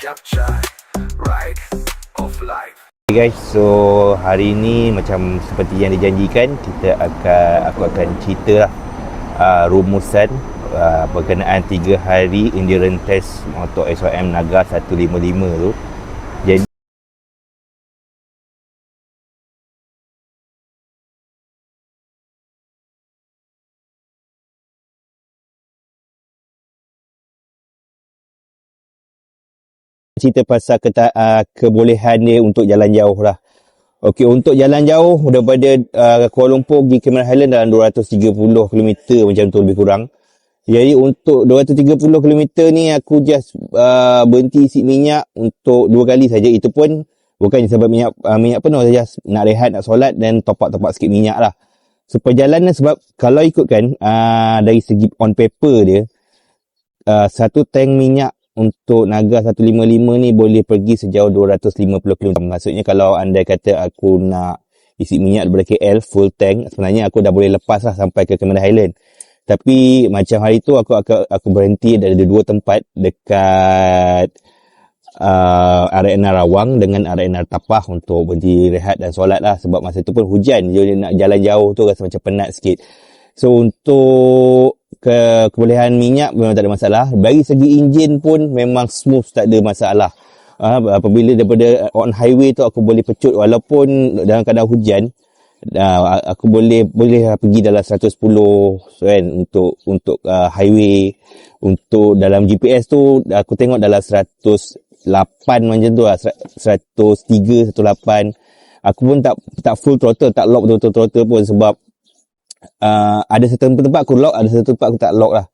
Capcay Ride of Life. Okay guys, so hari ni macam seperti yang dijanjikan, aku akan cerita lah rumusan berkenaan 3 hari endurance test motor SYM Naga 155 tu. Jadi cerita pasal kebolehan dia untuk jalan jauh lah. Okey, untuk jalan jauh daripada Kuala Lumpur pergi Cameron Highland dalam 230 km macam tu lebih kurang. Jadi untuk 230 km ni aku just berhenti isi minyak untuk 2 kali saja. Itu pun bukan sebab minyak penuh saja, nak rehat, nak solat dan top up sikit minyak lah. So perjalanan, sebab kalau ikutkan dari segi on paper dia, satu tank minyak untuk Naga 155 ni boleh pergi sejauh 250 km. Maksudnya kalau andai kata aku nak isi minyak daripada KL full tank, sebenarnya aku dah boleh lepas lah sampai ke Cameron Highland. Tapi macam hari tu aku berhenti dari 2 tempat dekat RNR Rawang dengan RNR Tapah untuk berhenti rehat dan solat lah. Sebab masa tu pun hujan, jadi nak jalan jauh tu rasa macam penat sikit. So untuk kebolehan minyak memang tak ada masalah. Dari segi enjin pun memang smooth, tak ada masalah. Apabila daripada on highway tu aku boleh pecut walaupun dalam keadaan hujan. Aku boleh pergi dalam 110 kan, untuk highway. Untuk dalam GPS tu aku tengok dalam 108 macam tu lah, 103, 108. Aku pun tak full throttle, tak lock betul-betul throttle pun, sebab ada satu tempat aku lock, ada satu tempat aku tak lock lah.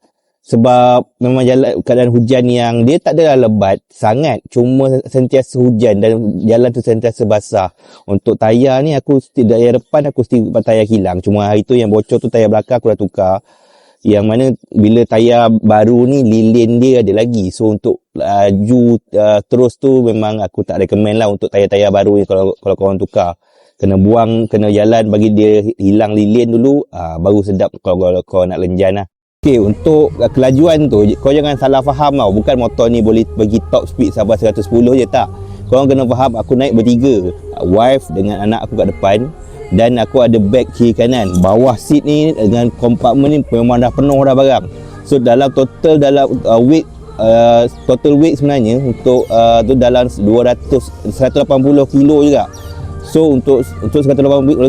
Sebab memang keadaan hujan yang dia tak adalah lebat sangat, cuma sentiasa hujan dan jalan tu sentiasa basah. Untuk tayar ni aku tayar depan aku mesti tayar kilang. Cuma hari tu yang bocor tu tayar belakang aku dah tukar. Yang mana bila tayar baru ni lilin dia ada lagi. So untuk laju terus tu memang aku tak recommend lah untuk tayar-tayar baru ni kalau korang tukar. Kena buang, kena jalan bagi dia hilang lilin dulu, baru sedap kalau kau nak lenjan lah. Okay, untuk kelajuan tu, kau jangan salah faham tau. Bukan motor ni boleh pergi top speed sampai 110 je, tak. Korang kena faham, aku naik bertiga. Wife dengan anak aku kat depan. Dan aku ada bag kiri kanan. Bawah seat ni dengan kompartmen ni memang dah penuh dah barang. So dalam weight, total weight sebenarnya untuk tu dalam 180 kilo juga. So untuk 180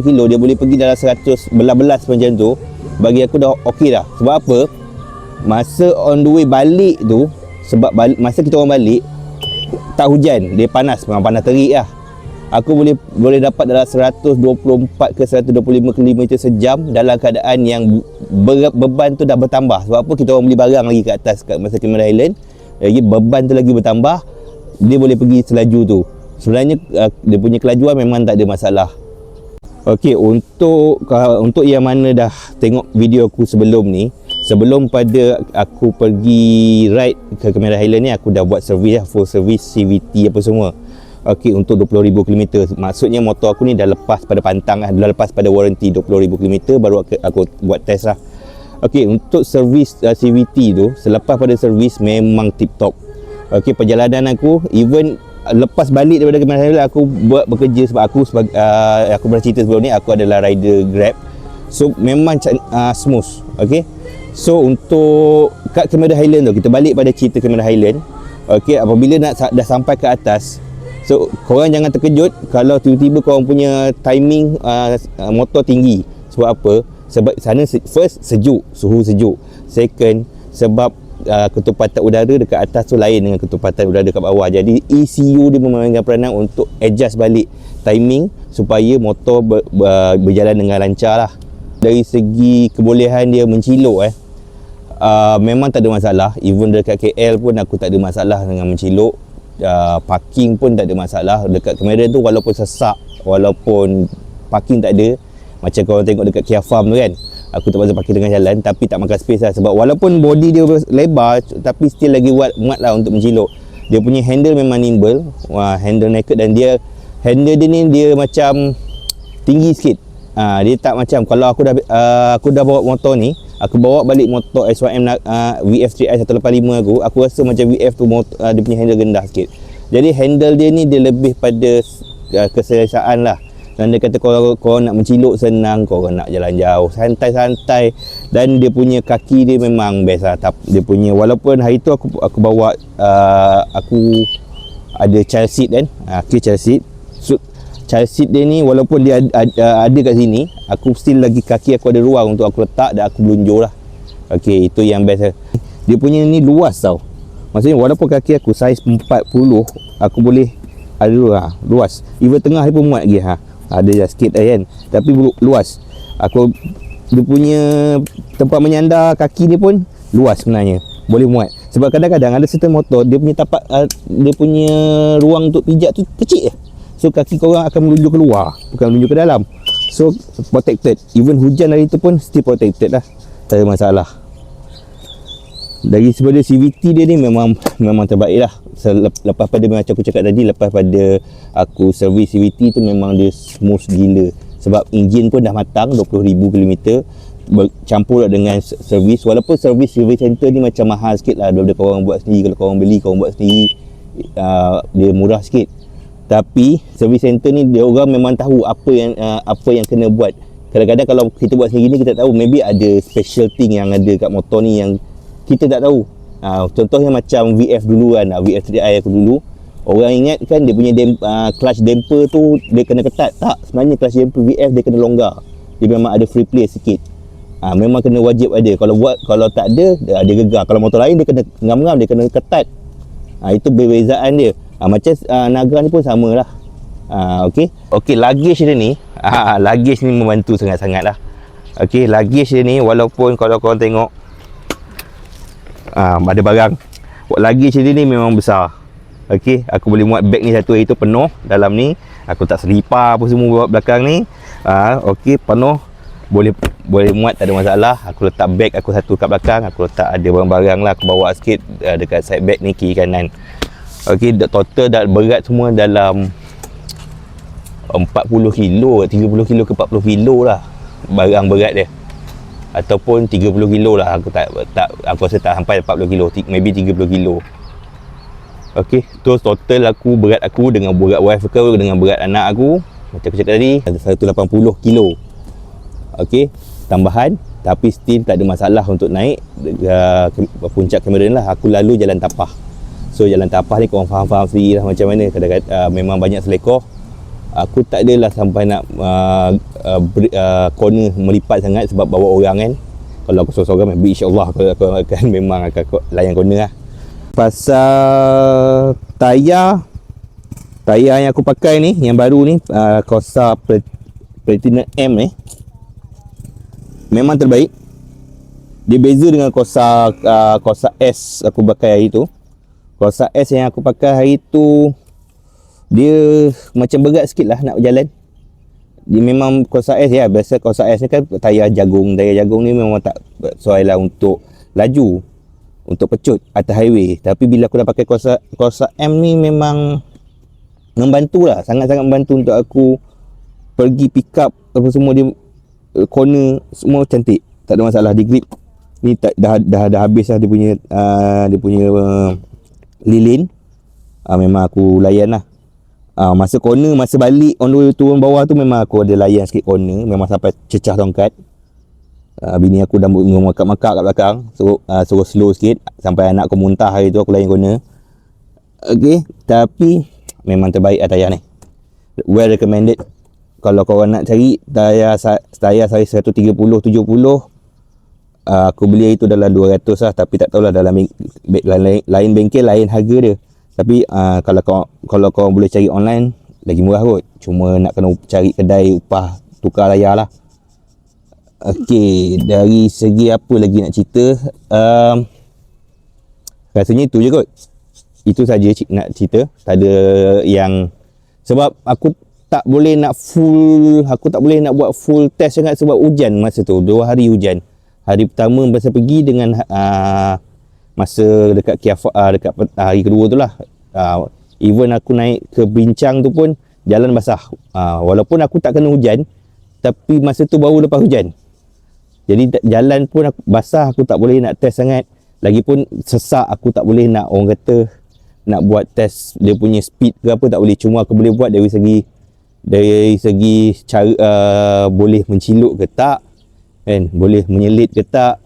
kilo dia boleh pergi dalam 100 belas macam tu. Bagi aku dah okey dah. Sebab apa? Masa on the way balik tu, sebab masa kita orang balik tak hujan, dia panas, memang panas terik lah. Aku boleh dapat dalam 124 ke 125 km sejam dalam keadaan yang beban tu dah bertambah. Sebab apa? Kita orang beli barang lagi kat atas kat masa Cameron Highland. Lagi beban tu lagi bertambah, dia boleh pergi selaju tu. Sebenarnya dia punya kelajuan memang tak ada masalah. Okey, untuk yang mana dah tengok video aku sebelum ni, sebelum pada aku pergi ride ke Cameron Highland ni, aku dah buat servis lah, full service, CVT apa semua. Okey, untuk 20,000 km. Maksudnya motor aku ni dah lepas pada pantang lah, dah lepas pada warranty 20,000 km, baru aku buat test lah. Okey, untuk servis CVT tu, selepas pada servis memang tip top. Okey, perjalanan aku, even lepas balik daripada Cameron Highland, aku buat bekerja sebab aku pernah cerita sebelum ni, aku adalah rider Grab. So memang smooth. Okay, so untuk kat Cameron Highland tu, kita balik pada cerita Cameron Highland. Okay, apabila dah sampai ke atas, so korang jangan terkejut kalau tiba-tiba korang punya timing motor tinggi. Sebab apa? Sebab sana first sejuk, suhu sejuk. Second, sebab ketupatan udara dekat atas tu lain dengan ketupatan udara dekat bawah. Jadi ECU dia memainkan peranan untuk adjust balik timing supaya motor berjalan dengan lancar lah. Dari segi kebolehan dia mencilok memang tak ada masalah. Even dekat KL pun aku tak ada masalah dengan mencilok. Parking pun tak ada masalah. Dekat Cameron tu walaupun sesak, walaupun parking tak ada, macam korang tengok dekat Kia Farm tu kan, aku terpaksa parking tengah jalan, tapi tak makan space lah. Sebab walaupun body dia lebar, tapi still lagi muat lah untuk mencilok. Dia punya handle memang nimble, handle naked, dan handle dia ni dia macam tinggi sikit. Dia tak macam kalau aku dah bawa motor ni, aku bawa balik motor SYM VF3i 185 aku rasa macam VF tu dia punya handle rendah sikit. Jadi handle dia ni dia lebih pada keselesaan lah. Dan dia kata kau nak menciluk senang, kau nak jalan jauh santai-santai. Dan dia punya kaki dia memang best lah. Dia punya, walaupun hari tu aku bawa aku ada child seat kan, child seat. So child seat dia ni walaupun dia ada kat sini, aku still lagi kaki aku ada ruang untuk aku letak dan aku melunjur lah. Okey, itu yang best lah. Dia punya ni luas tau. Maksudnya walaupun kaki aku saiz 40, aku boleh ada luas. Even tengah dia pun muat lagi ada je sikit kan, tapi luas. Dia punya tempat menyandar kaki ni pun luas sebenarnya, boleh muat. Sebab kadang-kadang ada certain motor dia punya tapak, dia punya ruang untuk pijak tu kecil je. So kaki korang akan melunjuk keluar, bukan melunjuk ke dalam. So protected. Even hujan hari tu pun still protected lah, tak ada masalah. Dari sepada CVT dia ni memang terbaik lah. Lepas pada macam aku cakap tadi, lepas pada aku servis CVT tu memang dia smooth gila. Sebab enjin pun dah matang 20,000 km, bercampur dengan servis. Walaupun servis center ni macam mahal sikit lah daripada korang buat sendiri. Kalau korang beli, korang buat sendiri, dia murah sikit. Tapi servis center ni dia orang memang tahu apa yang kena buat. Kadang-kadang kalau kita buat sendiri ni kita tak tahu, maybe ada special thing yang ada kat motor ni yang kita tak tahu. Contohnya macam VF dulu kan, VF3i aku dulu, orang ingat kan dia punya clutch damper tu dia kena ketat. Tak, sebenarnya clutch damper VF dia kena longgar. Dia memang ada free play sikit. Memang kena wajib ada. Kalau tak ada, dia gegar. Kalau motor lain dia kena ngam-ngam, dia kena ketat. Itu perbezaan dia. Macam Nagra ni pun sama lah. Okey, luggage dia ni, luggage ni membantu sangat-sangat lah. Okey, luggage dia ni walaupun kalau korang tengok ada barang, luggage dia ni memang besar. Okey, aku boleh muat beg ni satu hari tu penuh dalam ni. Aku tak selipar apa semua buat belakang ni. Okey, penuh, boleh muat, tak ada masalah. Aku letak beg aku satu kat belakang, aku letak ada barang-barang lah, aku bawa sikit dekat side bag ni kiri kanan. Okey, total dah berat semua dalam 40 kilo, 30 kilo ke 40 kilo lah barang berat dia. Ataupun 30 kilo lah, aku rasa tak sampai 40 kilo, maybe 30 kilo. Okey, terus total berat aku dengan berat wife aku dengan berat anak aku, macam aku cakap tadi, 180 kilo. Okey, tambahan, tapi still tak ada masalah untuk naik puncak Cameron lah. Aku lalu jalan tapah. So jalan tapah ni korang faham sendiri lah macam mana. Kadang-kadang memang banyak selekoh. Aku tak adalah sampai nak corner melipat sangat sebab bawa orang kan. Kalau aku seorang-seorang, insyaAllah aku akan memang akan layan corner lah. Pasal tayar yang aku pakai ni, yang baru ni, Corsa Platinum M ni, memang terbaik. Dia beza dengan Corsa S aku pakai hari tu. Corsa S yang aku pakai hari tu, dia macam berat sikit lah nak berjalan. Dia memang Corsa S ya, biasa Corsa S ni kan tayar jagung. Tayar jagung ni memang tak sesuai lah untuk laju, untuk pecut atas highway. Tapi bila aku dah pakai Corsa M ni memang membantu lah, sangat-sangat membantu untuk aku pergi pick up apa semua. Dia corner semua cantik, tak ada masalah. Di grip ni dah habis lah dia punya lilin. Memang aku layan lah. Masa corner, masa balik on the way turun bawah tu memang aku ada layan sikit corner, memang sampai cecah tongkat. Bini aku dah makak-makak kat belakang, suruh slow sikit sampai anak aku muntah hari tu aku layan corner. Okey, tapi memang terbaik lah tayar ni, well recommended. Kalau korang nak cari tayar saiz 130-70, aku beli hari tu dalam 200 lah. Tapi tak tahulah dalam lain bengkel lain harga dia. Tapi kalau korang boleh cari online lagi murah kot. Cuma nak kena cari kedai upah tukar layar lah. Okey, dari segi apa lagi nak cerita, rasanya itu je kot. Itu saja nak cerita. Tak ada yang, sebab aku tak boleh nak buat full test sangat sebab hujan masa tu. 2 hari hujan. Hari pertama masa pergi dengan masa dekat dekat hari kedua tu lah. Even aku naik ke Bincang tu pun jalan basah. Walaupun aku tak kena hujan, tapi masa tu baru lepas hujan. Jadi jalan pun basah, aku tak boleh nak test sangat. Lagipun sesak, aku tak boleh nak, orang kata nak buat test dia punya speed ke apa tak boleh. Cuma aku boleh buat dari segi cara boleh menciluk ke tak, kan, boleh menyelit ke tak,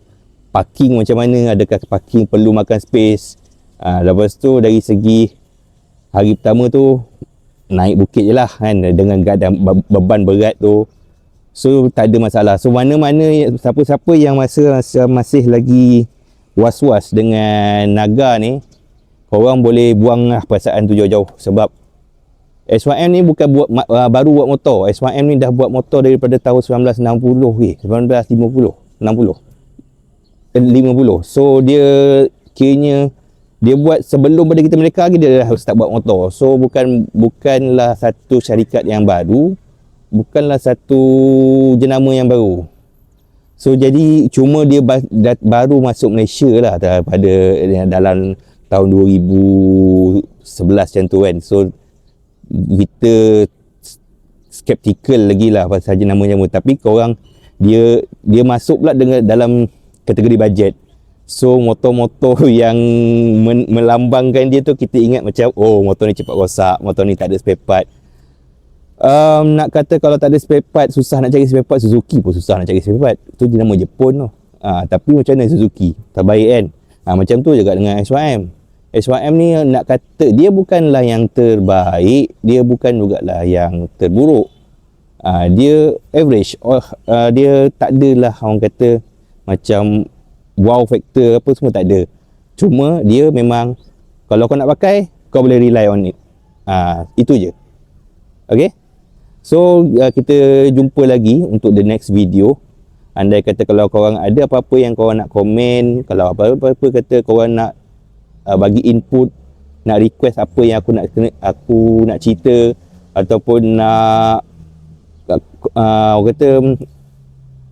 parking macam mana, adakah parking perlu makan space. Lepas tu dari segi hari pertama tu naik bukit je lah kan, dengan beban berat tu, so tak ada masalah. So mana-mana siapa-siapa yang masih lagi was-was dengan Naga ni, korang boleh buang lah perasaan tu jauh-jauh. Sebab SYM ni bukan baru buat motor. SYM ni dah buat motor daripada tahun 1960 1950 So dia kiranya dia buat sebelum pada kita merdeka lagi, dia dah start buat motor. So bukanlah satu syarikat yang baru, bukanlah satu jenama yang baru. So jadi cuma dia baru masuk Malaysia lah pada dalam tahun 2011 macam tu kan. So kita skeptikal lagi lah pasal jenama-jenama. Tapi korang dia masuk pula dengan dalam kategori bajet. So motor-motor yang melambangkan dia tu, kita ingat macam oh motor ni cepat rosak, motor ni tak ada spare part. Nak kata kalau tak ada spare part, susah nak cari spare part, Suzuki pun susah nak cari spare part. Tu jenama Jepun tu. Tapi macam mana Suzuki? Terbaik kan? Macam tu juga dengan SYM. SYM ni nak kata dia bukanlah yang terbaik, dia bukan jugalah yang terburuk. Dia average. Dia tak adalah orang kata macam wow factor apa semua, tak ada. Cuma dia memang kalau kau nak pakai, kau boleh rely on it. Itu je. Okay. So kita jumpa lagi untuk the next video. Andai kata kalau korang ada apa-apa yang korang nak komen, kalau apa-apa kata korang nak bagi input, nak request apa yang aku nak cerita, ataupun nak orang kata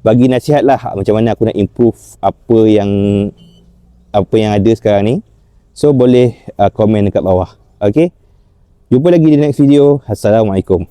bagi nasihat lah macam mana aku nak improve apa yang ada sekarang ni. So boleh komen dekat bawah. Okay, jumpa lagi di next video. Assalamualaikum.